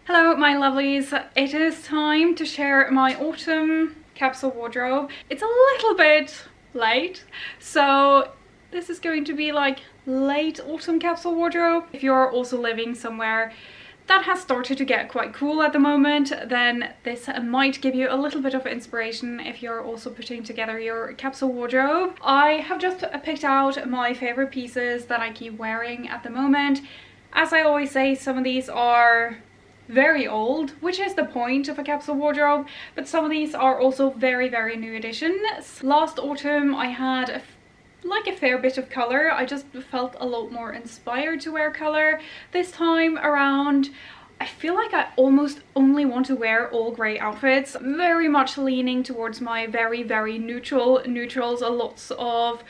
Hello my lovelies, it is time to share my autumn capsule wardrobe. It's a little bit late, so this is going to be like late autumn capsule wardrobe. If you're also living somewhere that has started to get quite cool at the moment, then this might give you a little bit of inspiration if you're also putting together your capsule wardrobe. I have just picked out my favorite pieces that I keep wearing at the moment. As I always say, some of these are very old, which is the point of a capsule wardrobe, but some of these are also very new additions. Last autumn I had a fair bit of color. I just felt a lot more inspired to wear color. This time around I feel like I almost only want to wear all grey outfits, very much leaning towards my very neutrals, lots of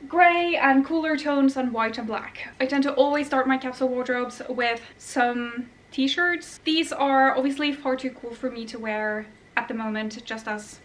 grey and cooler tones and white and black. I tend to always start my capsule wardrobes with some t-shirts. These are obviously far too cool for me to wear at the moment, just as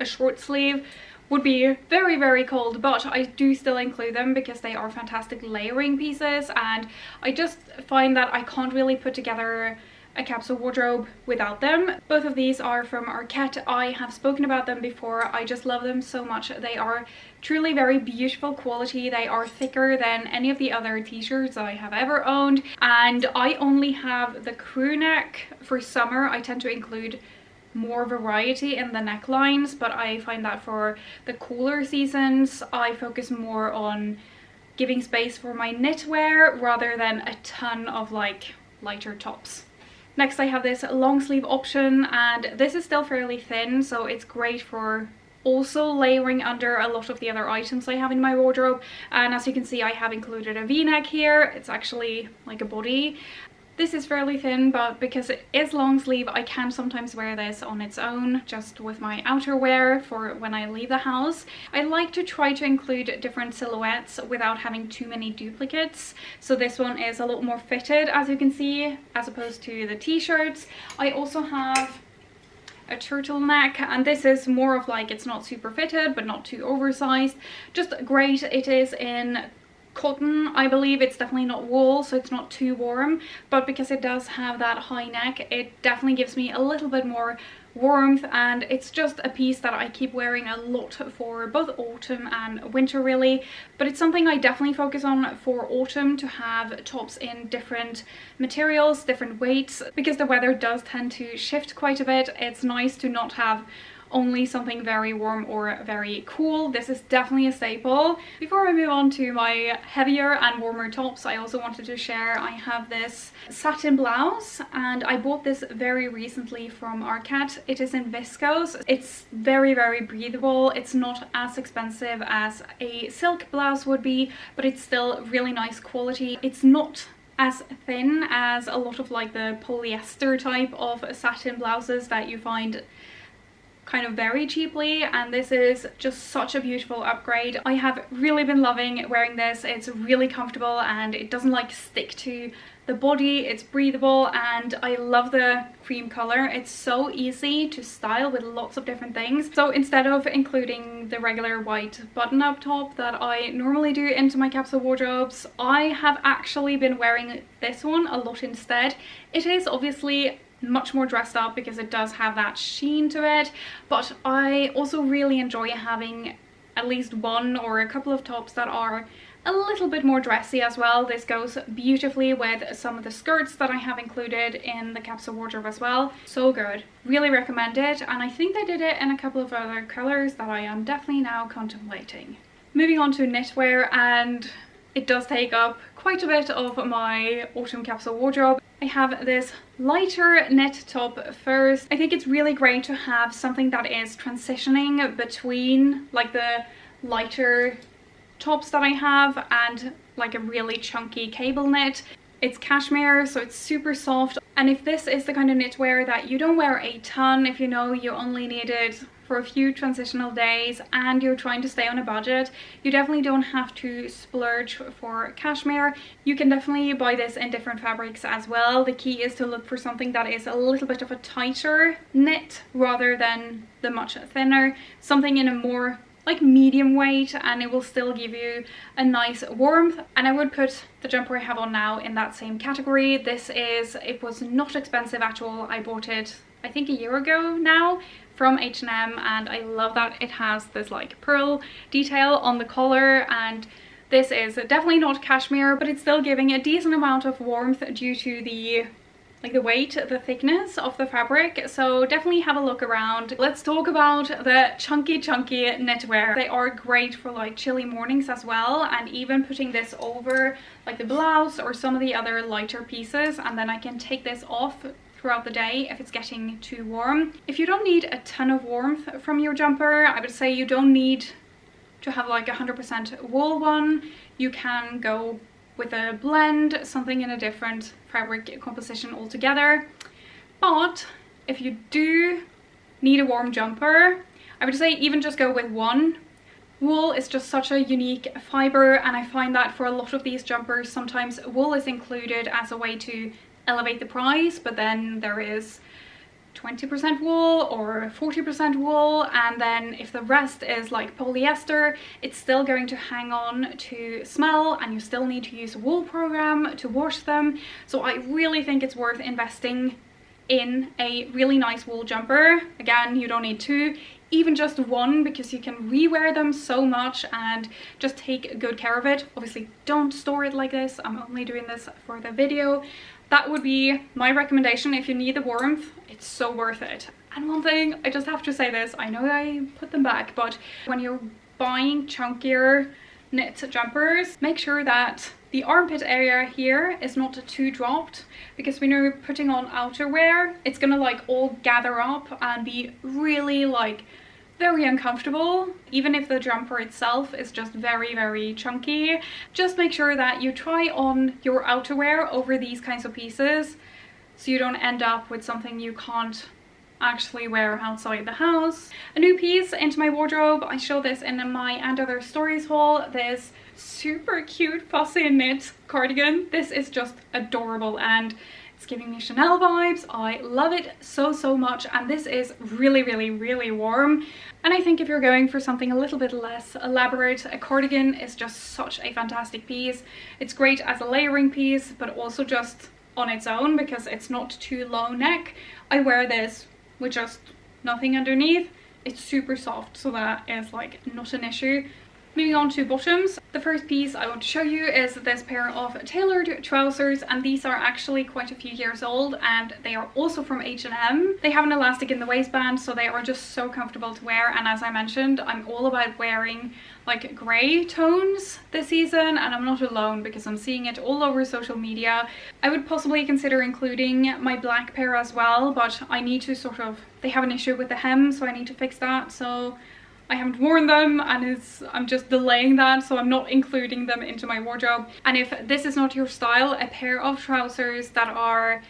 a short sleeve would be very cold, but I do still include them because they are fantastic layering pieces, and I just find that I can't really put together a capsule wardrobe without them. Both of these are from Arket. I have spoken about them before. I just love them so much. They are truly very beautiful quality. They are thicker than any of the other t-shirts I have ever owned, and I only have the crew neck. For summer I tend to include more variety in the necklines, but I find that for the cooler seasons I focus more on giving space for my knitwear rather than a ton of like lighter tops. Next I have this long sleeve option, and this is still fairly thin, so it's great for also layering under a lot of the other items I have in my wardrobe. And as you can see, I have included a v-neck here. It's actually like a body. This is fairly thin, but because it is long sleeve I can sometimes wear this on its own just with my outerwear for when I leave the house. I like to try to include different silhouettes without having too many duplicates, so this one is a lot more fitted, as you can see, as opposed to the t-shirts. I also have a turtleneck, and this is more of like, it's not super fitted but not too oversized, just great. It is in cotton, I believe. It's definitely not wool, so it's not too warm, but because it does have that high neck, it definitely gives me a little bit more warmth, and it's just a piece that I keep wearing a lot for both autumn and winter really. But it's something I definitely focus on for autumn, to have tops in different materials, different weights, because the weather does tend to shift quite a bit. It's nice to not have only something very warm or very cool. This is definitely a staple. Before I move on to my heavier and warmer tops, I also wanted to share I have this satin blouse, and I bought this very recently from Arket. It is in viscose. It's very breathable. It's not as expensive as a silk blouse would be, but it's still really nice quality. It's not as thin as a lot of like the polyester type of satin blouses that you find kind of very cheaply, and this is just such a beautiful upgrade. I have really been loving wearing this. It's really comfortable and it doesn't like stick to the body. It's breathable, and I love the cream color. It's so easy to style with lots of different things. So instead of including the regular white button-up top that I normally do into my capsule wardrobes, I have actually been wearing this one a lot instead. It is obviously much more dressed up because it does have that sheen to it, but I also really enjoy having at least one or a couple of tops that are a little bit more dressy as well. This goes beautifully with some of the skirts that I have included in the capsule wardrobe as well. So good, really recommend it, and I think they did it in a couple of other colors that I am definitely now contemplating. Moving on to knitwear, and it does take up quite a bit of my autumn capsule wardrobe. I have this lighter knit top first. I think it's really great to have something that is transitioning between like the lighter tops that I have and like a really chunky cable knit. It's cashmere, so it's super soft, and if this is the kind of knitwear that you don't wear a ton, if you know you only need it for a few transitional days and you're trying to stay on a budget, you definitely don't have to splurge for cashmere. You can definitely buy this in different fabrics as well. The key is to look for something that is a little bit of a tighter knit rather than the much thinner, something in a more like medium weight, and it will still give you a nice warmth. And I would put the jumper I have on now in that same category. It was not expensive at all. I bought it I think a year ago now from H&M, and I love that it has this like pearl detail on the collar. And this is definitely not cashmere, but it's still giving a decent amount of warmth due to the weight, the thickness of the fabric. So definitely have a look around. Let's talk about the chunky knitwear. They are great for like chilly mornings as well, and even putting this over like the blouse or some of the other lighter pieces, and then I can take this off throughout the day if it's getting too warm. If you don't need a ton of warmth from your jumper, I would say you don't need to have like 100% wool one. You can go with a blend, something in a different fabric composition altogether. But if you do need a warm jumper, I would say even just go with one. Wool is just such a unique fiber, and I find that for a lot of these jumpers sometimes wool is included as a way to elevate the price, but then there is 20% wool or 40% wool, and then if the rest is like polyester, it's still going to hang on to smell, and you still need to use a wool program to wash them. So I really think it's worth investing in a really nice wool jumper. Again, you don't need two, even just one, because you can rewear them so much and just take good care of it. Obviously don't store it like this, I'm only doing this for the video. That would be my recommendation if you need the warmth. It's so worth it. And one thing, I just have to say this, I know I put them back, but when you're buying chunkier knit jumpers, make sure that the armpit area here is not too dropped, because when you're putting on outerwear, it's gonna like all gather up and be really like very uncomfortable. Even if the jumper itself is just very chunky, just make sure that you try on your outerwear over these kinds of pieces, so you don't end up with something you can't actually wear outside the house. A new piece into my wardrobe, I showed this in my And Other Stories haul, this super cute fussy knit cardigan. This is just adorable and it's giving me Chanel vibes. I love it so much, and this is really warm. And I think if you're going for something a little bit less elaborate, a cardigan is just such a fantastic piece. It's great as a layering piece, but also just on its own because it's not too low neck. I wear this with just nothing underneath. It's super soft, so that is like not an issue. Moving on to bottoms, the first piece I want to show you is this pair of tailored trousers, and these are actually quite a few years old, and they are also from H&M. They have an elastic in the waistband, so they are just so comfortable to wear. And as I mentioned, I'm all about wearing like grey tones this season, and I'm not alone because I'm seeing it all over social media. I would possibly consider including my black pair as well, but I need to they have an issue with the hem, so I need to fix that. So I haven't worn them, and I'm just delaying that, so I'm not including them into my wardrobe. And if this is not your style, a pair of trousers that are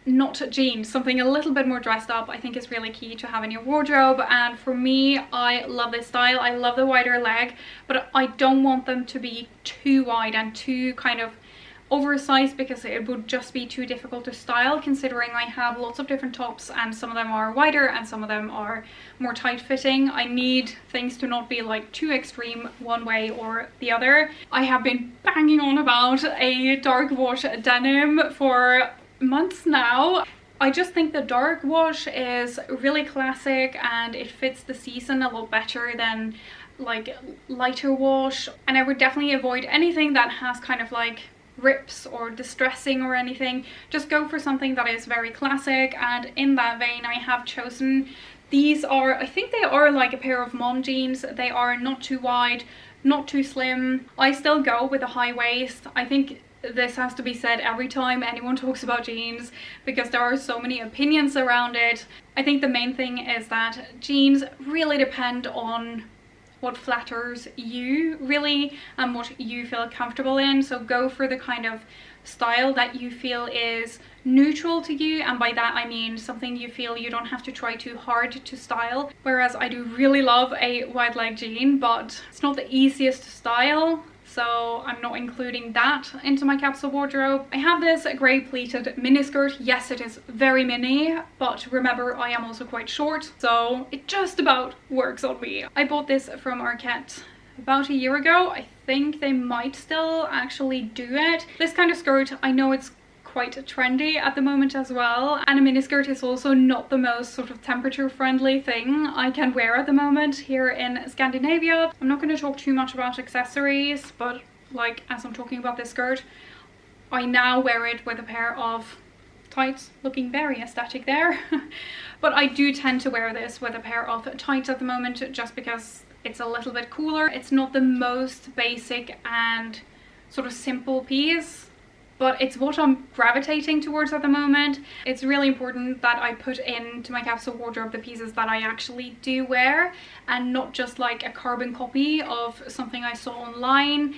not jeans, something a little bit more dressed up, I think is really key to have in your wardrobe. And for me, I love this style. I love the wider leg, but I don't want them to be too wide and too kind of oversized, because it would just be too difficult to style, considering I have lots of different tops and some of them are wider and some of them are more tight fitting. I need things to not be like too extreme one way or the other. I have been banging on about a dark wash denim for months now. I just think the dark wash is really classic and it fits the season a lot better than like lighter wash, and I would definitely avoid anything that has kind of like rips or distressing or anything. Just go for something that is very classic, and in that vein I have chosen these. I think they are like a pair of mom jeans. They are not too wide, not too slim. I still go with a high waist. I think this has to be said every time anyone talks about jeans, because there are so many opinions around it. I think the main thing is that jeans really depend on what flatters you really and what you feel comfortable in. So go for the kind of style that you feel is neutral to you, and by that I mean something you feel you don't have to try too hard to style. Whereas I do really love a wide leg jean, but it's not the easiest to style. so I'm not including that into my capsule wardrobe. I have this grey pleated miniskirt. Yes, it is very mini, but remember I am also quite short, so it just about works on me. I bought this from Arket about a year ago. I think they might still actually do it. This kind of skirt, I know it's quite trendy at the moment as well, and a miniskirt is also not the most sort of temperature friendly thing I can wear at the moment here in Scandinavia. I'm not going to talk too much about accessories, but like as I'm talking about this skirt, I now wear it with a pair of tights, looking very aesthetic there. But I do tend to wear this with a pair of tights at the moment just because it's a little bit cooler. It's not the most basic and sort of simple piece, but it's what I'm gravitating towards at the moment. It's really important that I put into my capsule wardrobe the pieces that I actually do wear and not just like a carbon copy of something I saw online.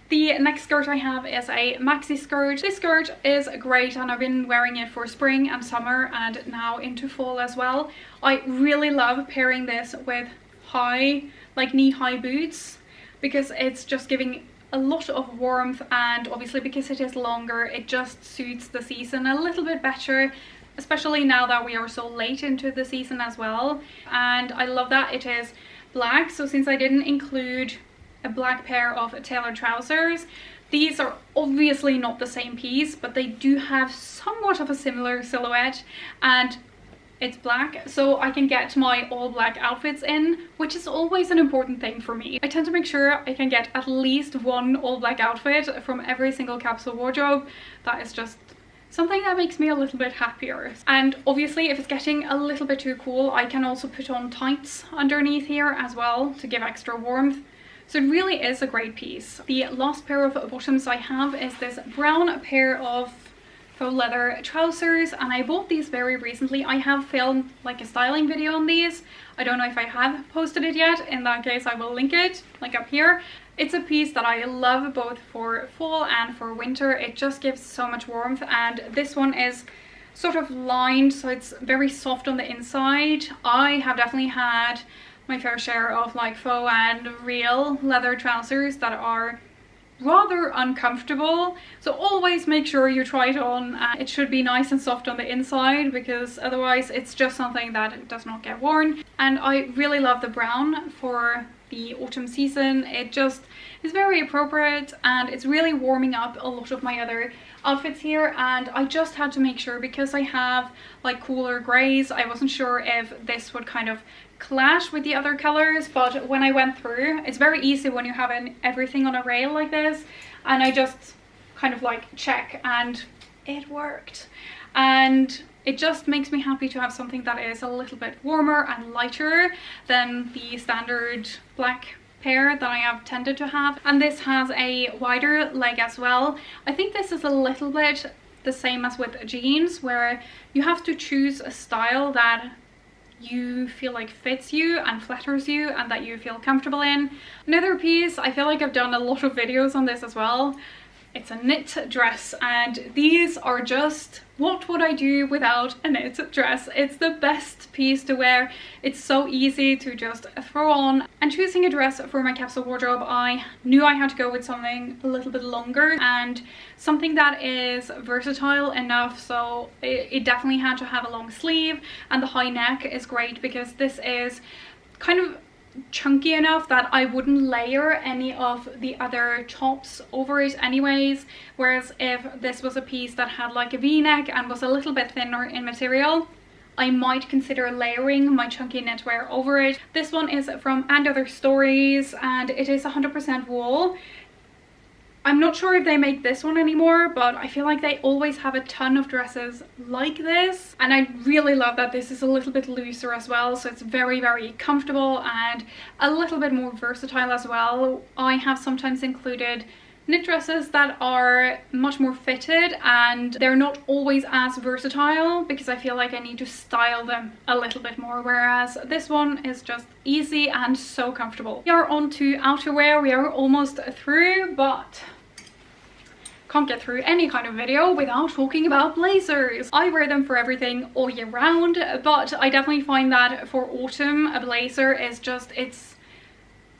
The next skirt I have is a maxi skirt. This skirt is great and I've been wearing it for spring and summer and now into fall as well. I really love pairing this with high, like knee-high boots, because it's just giving a lot of warmth, and obviously because it is longer it just suits the season a little bit better, especially now that we are so late into the season as well. And I love that it is black, so since I didn't include a black pair of tailored trousers, these are obviously not the same piece, but they do have somewhat of a similar silhouette, and it's black, so I can get my all black outfits in, which is always an important thing for me. I tend to make sure I can get at least one all black outfit from every single capsule wardrobe. That is just something that makes me a little bit happier. And obviously if it's getting a little bit too cool, I can also put on tights underneath here as well to give extra warmth. So it really is a great piece. The last pair of bottoms I have is this brown pair of faux leather trousers, and I bought these very recently. I have filmed like a styling video on these. I don't know if I have posted it yet. In that case I will link it like up here. It's a piece that I love both for fall and for winter. It just gives so much warmth, and this one is sort of lined, so it's very soft on the inside. I have definitely had my fair share of like faux and real leather trousers that are rather uncomfortable, so always make sure you try it on. It should be nice and soft on the inside, because otherwise it's just something that does not get worn. And I really love the brown for the autumn season. It just is very appropriate, and it's really warming up a lot of my other outfits here. And I just had to make sure, because I have like cooler grays, I wasn't sure if this would kind of clash with the other colors, but when I went through, it's very easy when you have everything on a rail like this, and I just kind of like check and it worked. And it just makes me happy to have something that is a little bit warmer and lighter than the standard black pair that I have tended to have. And this has a wider leg as well. I think this is a little bit the same as with jeans, where you have to choose a style that you feel like fits you and flatters you and that you feel comfortable in. Another piece, I feel like I've done a lot of videos on this as well. It's a knit dress, and these are just, what would I do without a knit dress? It's the best piece to wear. It's so easy to just throw on. And choosing a dress for my capsule wardrobe, I knew I had to go with something a little bit longer and something that is versatile enough. So it definitely had to have a long sleeve, and the high neck is great because this is kind of chunky enough that I wouldn't layer any of the other tops over it anyways, whereas if this was a piece that had like a v-neck and was a little bit thinner in material, I might consider layering my chunky knitwear over it. This one is from And Other Stories, and it is 100% wool. I'm not sure if they make this one anymore, but I feel like they always have a ton of dresses like this. And I really love that this is a little bit looser as well, so it's very, very comfortable and a little bit more versatile as well. I have sometimes included knit dresses that are much more fitted, and they're not always as versatile because I feel like I need to style them a little bit more, whereas this one is just easy and so comfortable. We are on to outerwear. We are almost through, but can't get through any kind of video without talking about blazers. I wear them for everything all year round, but I definitely find that for autumn a blazer is just, it's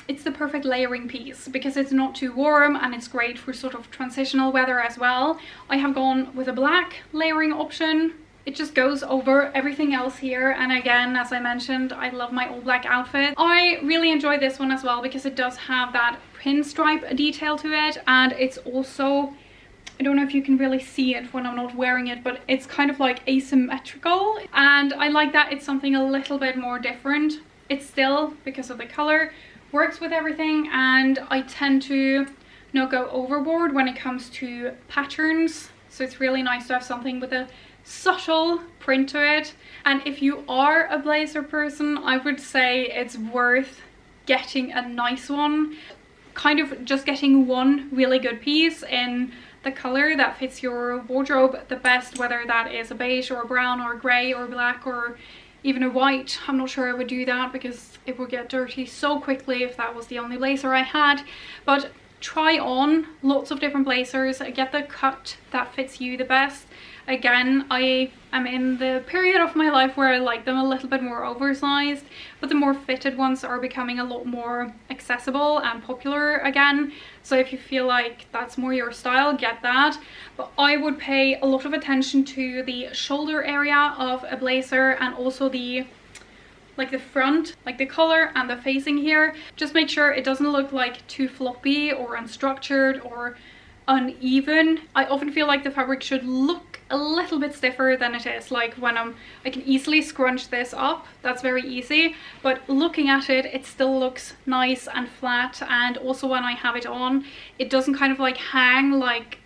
it's the perfect layering piece because it's not too warm and it's great for sort of transitional weather as well. I have gone with a black layering option. It just goes over everything else here, and again, as I mentioned, I love my all black outfit. I really enjoy this one as well because it does have that pinstripe detail to it, and it's also, I don't know if you can really see it when I'm not wearing it, but it's kind of like asymmetrical, and I like that it's something a little bit more different. It still, because of the color, works with everything, and I tend to not go overboard when it comes to patterns, so it's really nice to have something with a subtle print to it. And if you are a blazer person, I would say it's worth getting a nice one, kind of just getting one really good piece in the color that fits your wardrobe the best, whether that is a beige or a brown or a grey or black or even a white. I'm not sure I would do that because it would get dirty so quickly if that was the only blazer I had. But try on lots of different blazers, get the cut that fits you the best. Again, I am in the period of my life where I like them a little bit more oversized, but the more fitted ones are becoming a lot more accessible and popular again. So if you feel like that's more your style, get that. But I would pay a lot of attention to the shoulder area of a blazer, and also the front, like the collar and the facing here. Just make sure it doesn't look like too floppy or unstructured or uneven. I often feel like the fabric should look a little bit stiffer than it is. Like when I can easily scrunch this up, that's very easy, but looking at it, it still looks nice and flat. And also when I have it on, it doesn't kind of like hang like,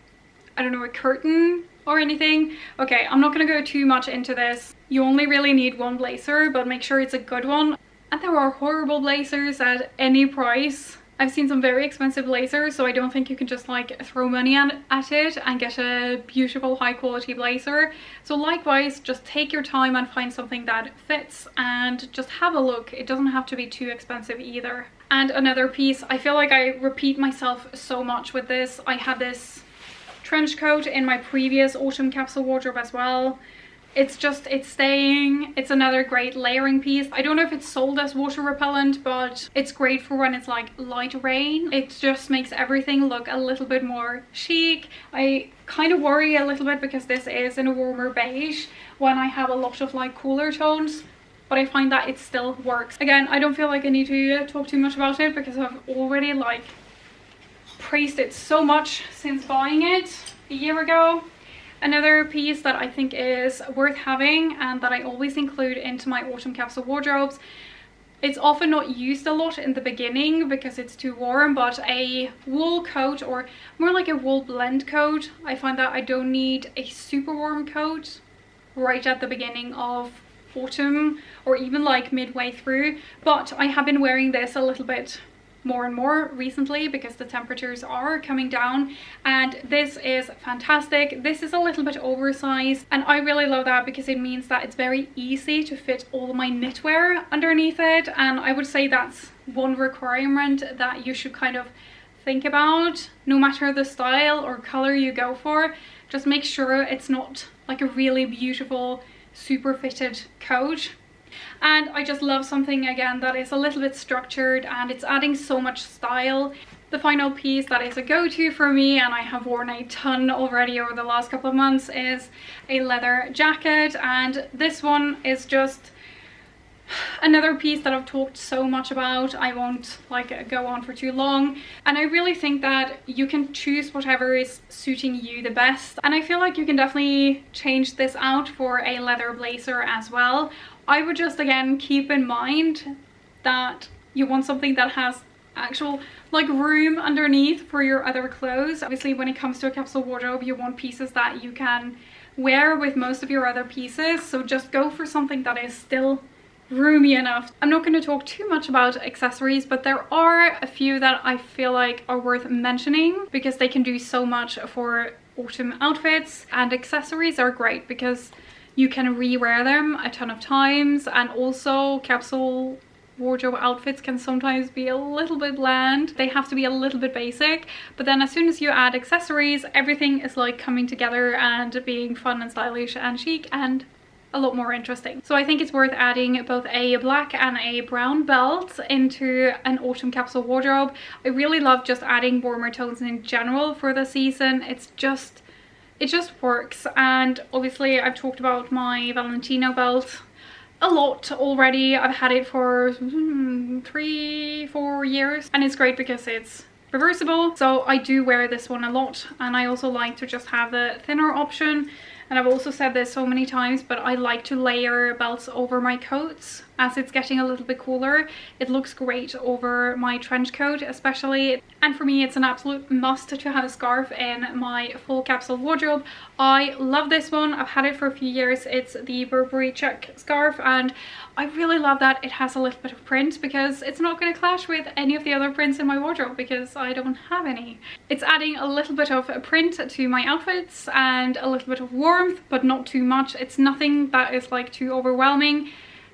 I don't know, a curtain or anything. Okay, I'm not gonna go too much into this. You only really need one blazer, but make sure it's a good one. And there are horrible blazers at any price. I've seen some very expensive blazers, so I don't think you can just like throw money at it and get a beautiful high quality blazer. So likewise, just take your time and find something that fits and just have a look. It doesn't have to be too expensive either. And another piece, I feel like I repeat myself so much with this. I had this trench coat in my previous autumn capsule wardrobe as well. It's staying. It's another great layering piece. I don't know if it's sold as water repellent, but it's great for when it's like light rain. It just makes everything look a little bit more chic. I kind of worry a little bit because this is in a warmer beige when I have a lot of like cooler tones, but I find that it still works. Again, I don't feel like I need to talk too much about it because I've already like praised it so much since buying it a year ago. Another piece that I think is worth having and that I always include into my autumn capsule wardrobes, it's often not used a lot in the beginning because it's too warm, but a wool coat, or more like a wool blend coat. I find that I don't need a super warm coat right at the beginning of autumn or even like midway through, but I have been wearing this a little bit more and more recently because the temperatures are coming down, and this is fantastic. This is a little bit oversized and I really love that because it means that it's very easy to fit all my knitwear underneath it, and I would say that's one requirement that you should kind of think about no matter the style or color you go for. Just make sure it's not like a really beautiful super fitted coat. And I just love something again that is a little bit structured and it's adding so much style. The final piece that is a go-to for me, and I have worn a ton already over the last couple of months, is a leather jacket. And this one is just another piece that I've talked so much about. I won't like go on for too long, and I really think that you can choose whatever is suiting you the best, and I feel like you can definitely change this out for a leather blazer as well. I would just again keep in mind that you want something that has actual like room underneath for your other clothes. Obviously when it comes to a capsule wardrobe, you want pieces that you can wear with most of your other pieces, so just go for something that is still roomy enough. I'm not going to talk too much about accessories, but there are a few that I feel like are worth mentioning because they can do so much for autumn outfits, and accessories are great because you can rewear them a ton of times, and also capsule wardrobe outfits can sometimes be a little bit bland. They have to be a little bit basic, but then as soon as you add accessories, everything is like coming together and being fun and stylish and chic and a lot more interesting. So I think it's worth adding both a black and a brown belt into an autumn capsule wardrobe. I really love just adding warmer tones in general for the season. It just works. And obviously I've talked about my Valentino belt a lot already. I've had it for 3-4 years, and it's great because it's reversible. So I do wear this one a lot, and I also like to just have the thinner option. And I've also said this so many times, but I like to layer belts over my coats as it's getting a little bit cooler. It looks great over my trench coat especially. And for me, it's an absolute must to have a scarf in my full capsule wardrobe. I love this one. I've had it for a few years. It's the Burberry check scarf, and I really love that it has a little bit of print because it's not going to clash with any of the other prints in my wardrobe because I don't have any. It's adding a little bit of print to my outfits and a little bit of warmth, but not too much. It's nothing that is like too overwhelming.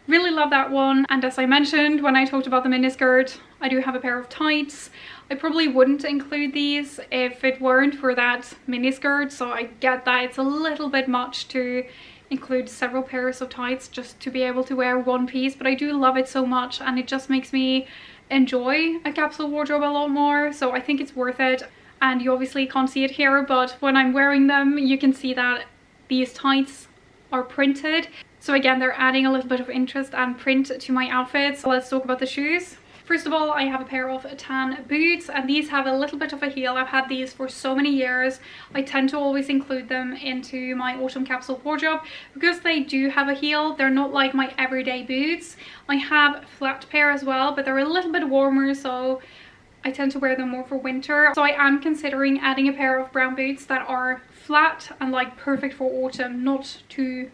Really love that one. And as I mentioned when I talked about the miniskirt, I do have a pair of tights. I probably wouldn't include these if it weren't for that miniskirt, so I get that it's a little bit much to include several pairs of tights just to be able to wear one piece, but I do love it so much, and it just makes me enjoy a capsule wardrobe a lot more, so I think it's worth it. And you obviously can't see it here, but when I'm wearing them you can see that these tights are printed. So again, they're adding a little bit of interest and print to my outfits. So let's talk about the shoes. First of all, I have a pair of tan boots, and these have a little bit of a heel. I've had these for so many years. I tend to always include them into my autumn capsule wardrobe because they do have a heel. They're not like my everyday boots. I have a flat pair as well, but they're a little bit warmer, so I tend to wear them more for winter. So I am considering adding a pair of brown boots that are flat and like perfect for autumn, not too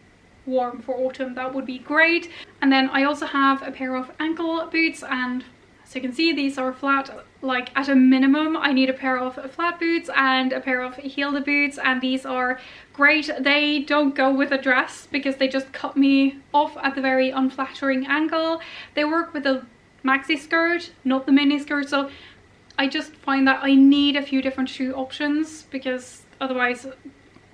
warm for autumn. That would be great. And then I also have a pair of ankle boots, and as you can see, these are flat. Like at a minimum I need a pair of flat boots and a pair of heeled boots, and these are great. They don't go with a dress because they just cut me off at the very unflattering angle. They work with a maxi skirt, not the mini skirt, so I just find that I need a few different shoe options because otherwise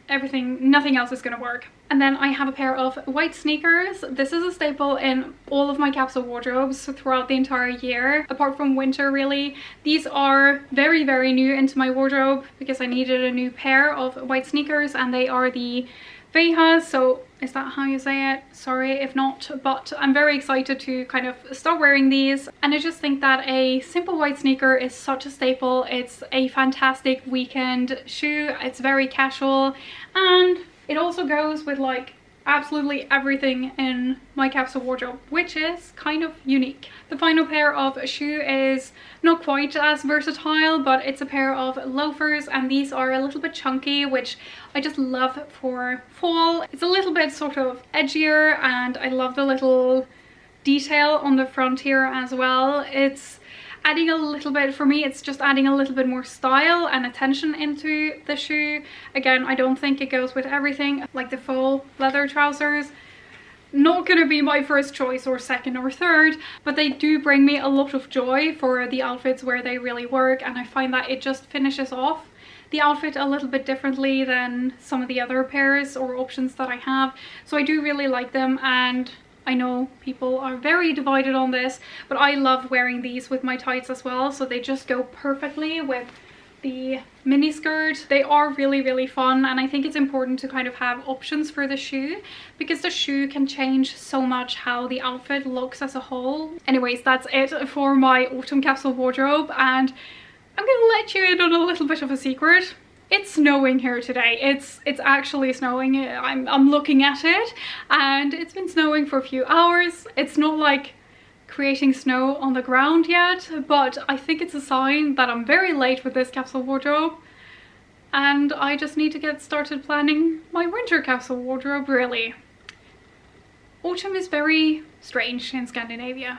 nothing else is gonna work. And then I have a pair of white sneakers. This is a staple in all of my capsule wardrobes throughout the entire year, apart from winter really. These are very, very new into my wardrobe because I needed a new pair of white sneakers, and they are the Vejas. So is that how you say it? Sorry if not, but I'm very excited to kind of start wearing these. And I just think that a simple white sneaker is such a staple. It's a fantastic weekend shoe. It's very casual, and it also goes with like absolutely everything in my capsule wardrobe, which is kind of unique. The final pair of shoe is not quite as versatile, but it's a pair of loafers, and these are a little bit chunky, which I just love for fall. It's a little bit sort of edgier, and I love the little detail on the front here as well. It's adding a little bit, for me it's just adding a little bit more style and attention into the shoe. Again, I don't think it goes with everything. Like the faux leather trousers, not gonna be my first choice or second or third, but they do bring me a lot of joy for the outfits where they really work, and I find that it just finishes off the outfit a little bit differently than some of the other pairs or options that I have. So I do really like them, and I know people are very divided on this, but I love wearing these with my tights as well, so they just go perfectly with the mini skirt. They are really, really fun, and I think it's important to kind of have options for the shoe because the shoe can change so much how the outfit looks as a whole. Anyways, that's it for my autumn capsule wardrobe, and I'm gonna let you in on a little bit of a secret. It's snowing here today. It's actually snowing. I'm looking at it, and it's been snowing for a few hours. It's not like creating snow on the ground yet, but I think it's a sign that I'm very late with this capsule wardrobe, and I just need to get started planning my winter capsule wardrobe really. Autumn is very strange in Scandinavia.